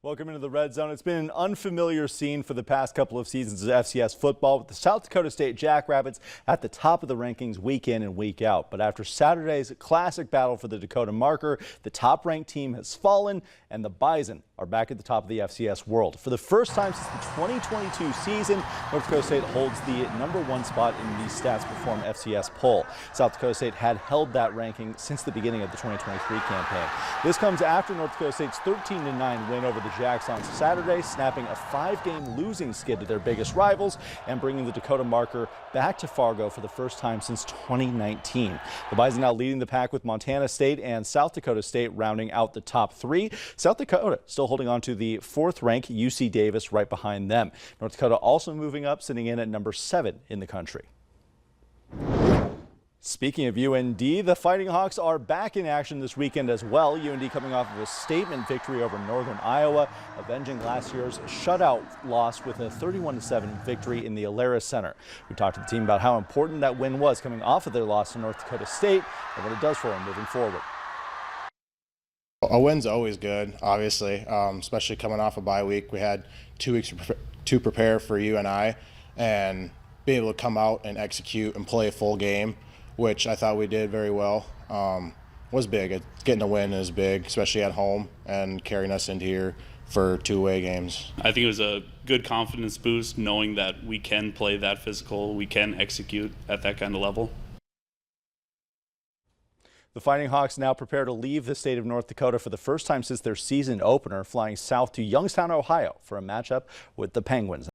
Welcome into the Red Zone. It's been an unfamiliar scene for the past couple of seasons of FCS football, with the South Dakota State Jackrabbits at the top of the rankings week in and week out. But after Saturday's classic battle for the Dakota marker, the top-ranked team has fallen, and the Bison are back at the top of the FCS world. For the first time since the 2022 season, North Dakota State holds the #1 spot in the Stats Perform FCS poll. South Dakota State had held that ranking since the beginning of the 2023 campaign. This comes after North Dakota State's 13-9 win over the Jacks on Saturday, snapping a 5-game losing skid to their biggest rivals and bringing the Dakota marker back to Fargo for the first time since 2019. The Bison now leading the pack, with Montana State and South Dakota State rounding out the top three. South Dakota still holding on to the 4th-ranked UC Davis right behind them. North Dakota also moving up, sitting in at #7 in the country. Speaking of UND, the Fighting Hawks are back in action this weekend as well. UND coming off of a statement victory over Northern Iowa, avenging last year's shutout loss with a 31-7 victory in the Alerus Center. We talked to the team about how important that win was coming off of their loss to North Dakota State and what it does for them moving forward. A win's always good, obviously, especially coming off a bye week. We had 2 weeks to prepare for UNI, and be able to come out and execute and play a full game, which I thought we did very well, was big. Getting a win is big, especially at home, and carrying us into here for 2 away games. I think it was a good confidence boost, knowing that we can play that physical, we can execute at that kind of level. The Fighting Hawks now prepare to leave the state of North Dakota for the first time since their season opener, flying south to Youngstown, Ohio for a matchup with the Penguins.